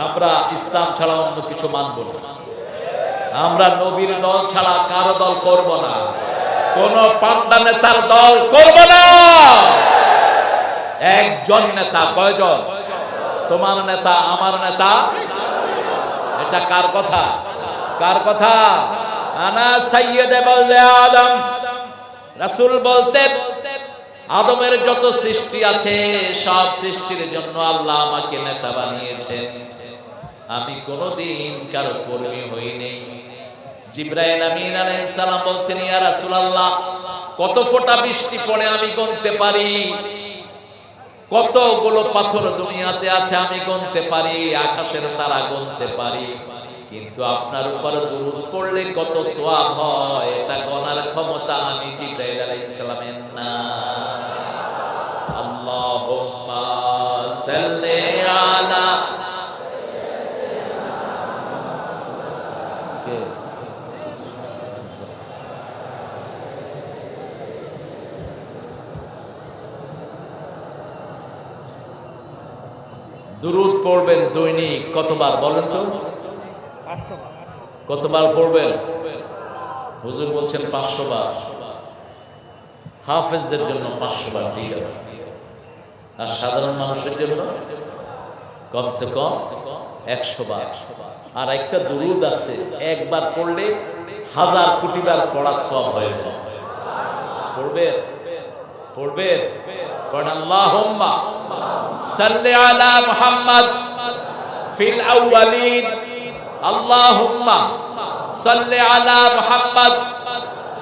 আমরা ইসলাম ছাড়া অন্য কিছু মানব না। আমরা নবীর দল ছাড়া কারো দল করব না, কোন পান্ডা নেতার দল করব না। একজন নেতা, কয়জন? তোমার নেতা, আমার নেতা। এটা কার কথা? কার কথা? আনা সাইয়্যিদে বলদে আদম। রাসূল বলতেন, আদমের যত সৃষ্টি আছে সব সৃষ্টির জন্য আল্লাহ আমাকে নেতা বানিয়েছেন। আমি কোনদিন কারো কর্মী হইনি। জিবরাইল আমিন আলাইহিস সালাম বলছেন, ইয়া রাসূলুল্লাহ, কত ফোঁটা বৃষ্টি পড়ে আমি গুনতে পারি, কতগুলো পাথর দুনিয়াতে আছে আমি গুনতে পারি, আকাশের তারা গুনতে পারি, কিন্তু আপনার উপর দুরূদ পড়লে কত সওয়াব হয় এটা গণার ক্ষমতা আমি জিবরাইল আলাইহিস সালামের না। আল্লাহুম্মা সাল্লি আলা দুরূদ পড়বেন দৈনিক কতবার বলেন তো? 500 বার। কতবার পড়বেন? হুজুর বলছেন 500 বার। হাফেজদের জন্য 500 বার ঠিক আছে, আর সাধারণ মানুষের জন্য কমসে কম 100 বার। আর একটা দুরূদ আছে, একবার পড়লে 1000 কোটি বার পড়া সওয়াব হয়ে যায়। পড়বেন? পড়বেন? পড়েন আল্লাহুম্মা সাল্লি আলা মুহাম্মদ ফিল আউয়ালিন, আল্লাহুম্মা সাল্লি আলা মুহাম্মদ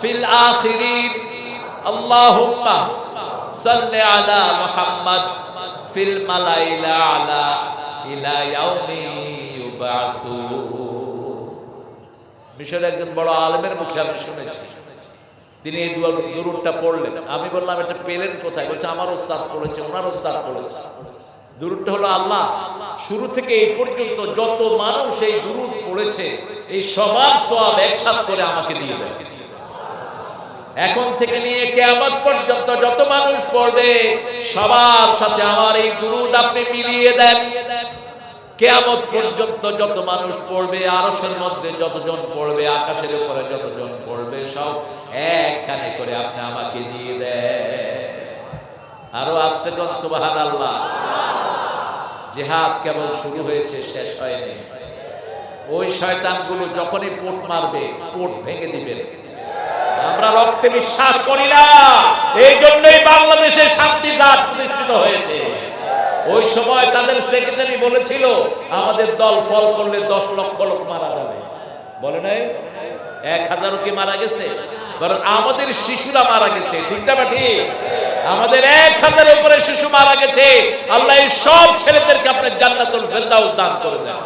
ফিল আখিরিন, আল্লাহুম্মা সাল্লি আলা মুহাম্মদ ফিল মালাইল আলা ইলা ইয়াউমি ইউবাসুন। মিশরের একজন বড় আলেমের মুখে আমি শুনেছি, তিনি এই দুরূদটা পড়লেন। আমি বললাম, এটা পেলেন কোথায়? বলছে, আমার ওস্তাদ পড়েছে, ওনার ওস্তাদ পড়েছে। দুরূদটা হলো, আল্লাহ শুরু থেকে এই পর্যন্ত যত মানুষ এই দুরূদ পড়েছে এই সবার সওয়াব একসাথে করে আমাকে দিয়ে দেন। এখন থেকে নিয়ে কিয়ামত পর্যন্ত যত মানুষ পড়বে সবার সাথে আমার এই দুরূদ আপনি মিলিয়ে দেন। কিয়ামত পর্যন্ত যত মানুষ পড়বে, আরশের মধ্যে যতজন পড়বে, আকাশের উপরে যতজন পড়বে, সব একখানে করে আপনি আমাকে দিয়ে দেন। আরো আস্তে কোন সুবহানাল্লাহ। জিহাদ কেবল শুরু হয়েছে, শেষ হয়নি। ওই শয়তানগুলো যখনই পোট মারবে, পোট ভেঙে দিবেন। আমরা রক্তে বিশ্বাস করি না, এই জন্যই বাংলাদেশের শান্তির রাত প্রতিষ্ঠিত হয়েছে। ওই সময় তাদের সেক্রেটারি বলেছিল, আমাদের দল ফল করলে 10 লক্ষ লোক মারা যাবে। বলে নাই? 1000 কি মারা গেছে? বরং আমাদের শিশুরা মারা গেছে। ঠিক না ঠিক? আমাদের 1000 উপরে শিশু মারা গেছে। আল্লাহ এই সব ছেলেদেরকে আপনি জান্নাতুল ফেরদাউস দান করে দেন।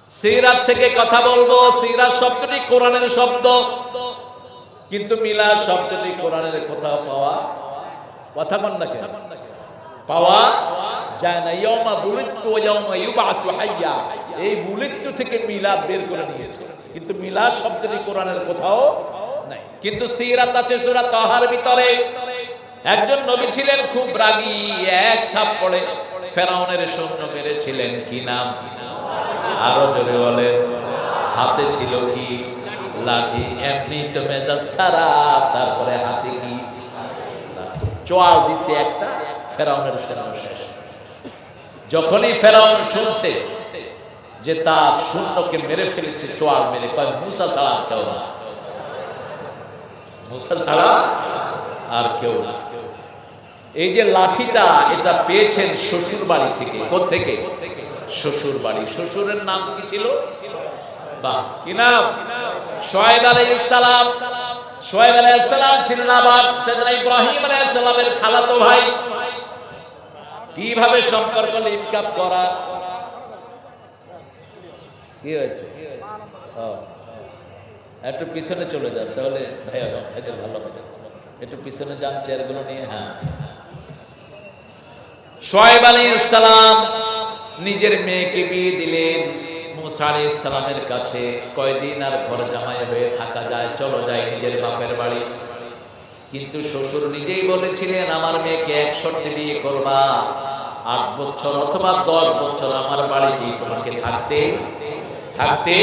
সিরাত থেকে কথা বলবো। সিরাত শব্দটি কোরআনের শব্দ, কিন্তু মিলাদ শব্দটি কোরআনের কোথাও পাওয়া কথা বল না কেন? পাওয়া যায় না। ইয়াউমা বুলিতু ওয়া ইয়াউমা ইউবাসু হাইয়া, এই বুলিতু থেকে মিলাদ বের করে নিয়েছে, কিন্তু মিলাদ শব্দটি কোরআনের কোথাও নাই। কিন্তু সিরাত আছে সূরা তাহার ভিতরে। একজন নবী ছিলেন খুব রাগী, এক থাপ্পড়ে ফেরাউনের সৈন্য মেরেছিলেন। কি নাম? আরো জোরে বলেন। হাতে ছিল কি? লাঠি। এমনি তো মেজাজ খারাপ, তারপরে হাতে কি? চোয়াল দিছে একটা, ফেরাউনের সৈন্য শেষ। যখনই ফেরাউন শুনছে যে তার সৈন্যকে মেরে ফেলেছে চোয়াল মেরে, কয় মুসা ছাড়া কেউ না, মুসা ছাড়া আর কেউ না। এই যে লাঠিটা, এটা পেয়েছেন শ্বশুর বাড়ি থেকে। কোত্থেকে? শ্বশুর বাড়ি। শ্বশুরের নাম কি ছিল? বাহ, কি নাম? শুআয়ব আলাইহিস সালাম। শুআয়ব আলাইহিস সালাম ছিলেন আবার সাইয়েদনা ইব্রাহিম আলাইহিস সালামের খালাতো ভাই। কিভাবে সম্পর্ক লিঙ্ক করা? কি হয়েছে? একটু পিছনে চলে যান, তাহলে ভাই এটা ভালো হবে। একটু পিছনে যান চেয়ারগুলো নিয়ে। হ্যাঁ, শুআয়ব আলাইহিস সালাম নিজের মেয়েকে বিয়ে দিলেন মুসা আলাইহিস সালামের কাছে। কয়দিন আর ঘর জামাই হয়ে থাকা যায়? চলো যাই নিজের বাপের বাড়ি। কিন্তু শ্বশুর নিজেই বলেছিলেন, আমার মেয়েকে এক শর্তে বিয়ে করবা, 8 বছর অথবা 10 বছর আমার বাড়িতেই তোমাকে থাকতে থাকতে।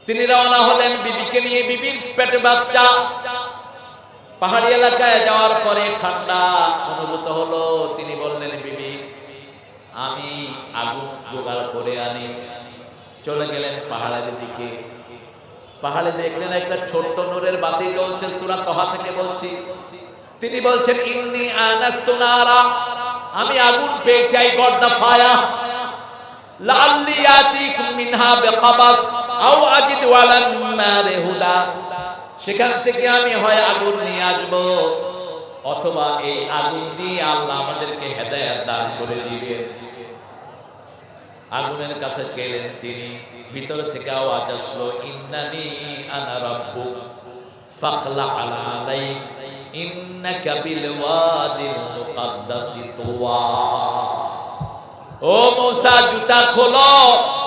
তিনি রওনা হলেন বিবিকে নিয়ে, বিবির পেটে বাচ্চা। পাহাড়ি এলাকায় যাওয়ার পরে ঠান্ডা অনুভূত হলো। তিনি বললেন, বিবি আমি আগুন জোগাড় করে আনি। চলে গেলেন পাহাড়ের দিকে। পাহাড়ে দেখলেন একটা ছোট্ট নূরের বাতি জ্বলছে, সূরা তহা থেকে বলছি। তিনি বলছেন, ইন্নী আনাস্তু নারা, আমি আগুন পেয়েছি, আই গট দা ফায়ার, লাআল্লি ইয়াতিকুম মিনহা বিকাবাস আও আজিদু আলান নারি হুদা। সেখান থেকে আমি হয় আগুন নিয়ে আসবো, অথবা এই আগুন দিয়ে আল্লাহ আমাদেরকে হেদায়েত দান করে দিবেন। আগুনের কাছে গেলেন তিনি, ভিতর থেকে আওয়াজ আসলো, ইন্নানি আনা রাব্বুক ফাখলা আলাইক ইন্নাকা বিল ওয়াদিল মুকাদ্দাসি তুওয়া। ও মূসা, জুতা খোলো,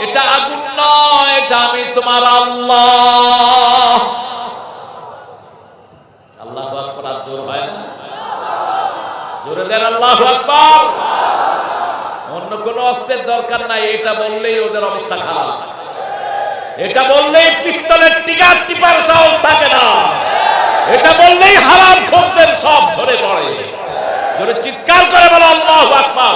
এটা আগুন নয়, এটা আমি তোমার আল্লাহ। আল্লাহু আকবার। আর জোর হয় না? জোরে দেন আল্লাহু আকবার। অন্য কোনো অস্ত্রের দরকার নাই, এটা বললেই ওদের অবস্থা খারাপ। এটা বললেই পিস্তলের টিকার টিপার সাহস থাকে না। এটা বললেই হারাম খোরদের সব ঝরে পড়ে। জোরে চিৎকার করে বলো আল্লাহু আকবার।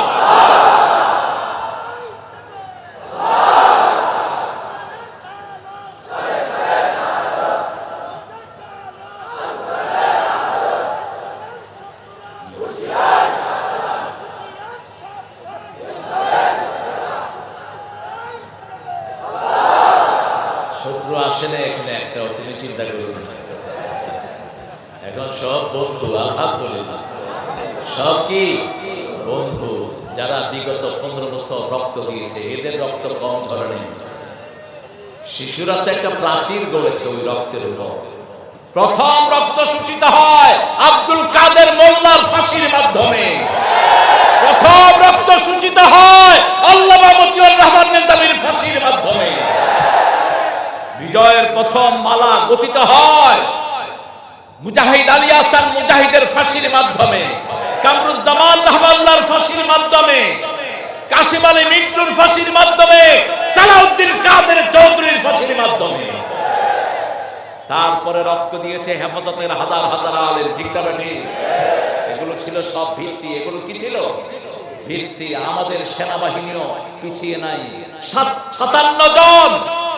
শত্রু আসে না এখানে একটা, তুমি চিন্তা করুন। এখন সব বন্ধু, আলহামদুলিল্লাহ, সব কি বন্ধু। যারা বিগত 15 বছর রক্ত দিয়েছে, এদের রক্ত কম ঝরে নেই। শিশুরা তো একটা প্রাচীর গড়েছে ওই রক্তের উপর। প্রথম রক্ত সূচিত হয় আব্দুল কাদের মোল্লার ফাঁসির মাধ্যমে। প্রথম রক্ত সূচিত হয় আল্লামা মতিউর রহমান নিজামীর ফাঁসির মাধ্যমে। বিজয়ের প্রথম মালা গঠিত হয় মুজাহিদ আলী হাসান মুজাহিদের ফাঁসির মাধ্যমে, কামরুজ্জামান রহমাল্লাহর ফাঁসির মাধ্যমে, কাশিম আলী মিন্টুর ফাঁসির মাধ্যমে, সালাউদ্দিন কাদের চৌধুরীর ফাঁসির মাধ্যমে। তারপরে রক্ত দিয়েছে হেফাজতের হাজার হাজার আলেম। ঠিক না বেঠিক? এগুলো ছিল সব ভিত্তি। এগুলো কি ছিল? ভিত্তি। আমাদের সেনাবাহিনীও পিছিয়ে নাই। 57 জন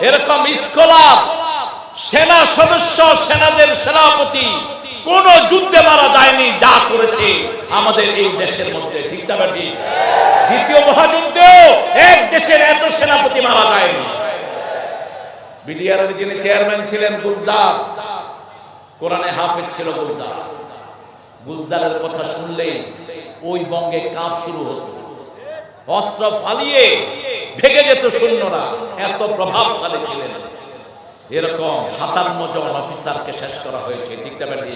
এরকম স্কলার সেনা সদস্য, সেনাদের সেনাপতি কোন যুদ্ধে মারা যায়নি যা করেছে আমাদের এই দেশের মধ্যে। ঠিক না বেঠিক? দ্বিতীয় মহাযুদ্ধেও এক দেশের এত সেনাপতি মারা যায়নি। বিডিআর যিনি চেয়ারম্যান ছিলেন গুলজার, কোরআনে হাফেজ ছিল গুলজার। গুলজারের কথা শুনলেই ওই বঙ্গে কাঁপ শুরু হতো, অস্ত্র ফালিয়ে ভেগে যেত সৈন্যরা, এত প্রভাবশালী ছিলেন। এরকম 57 জন অফিসারকে শেষ করা হয়েছে। ঠিক না?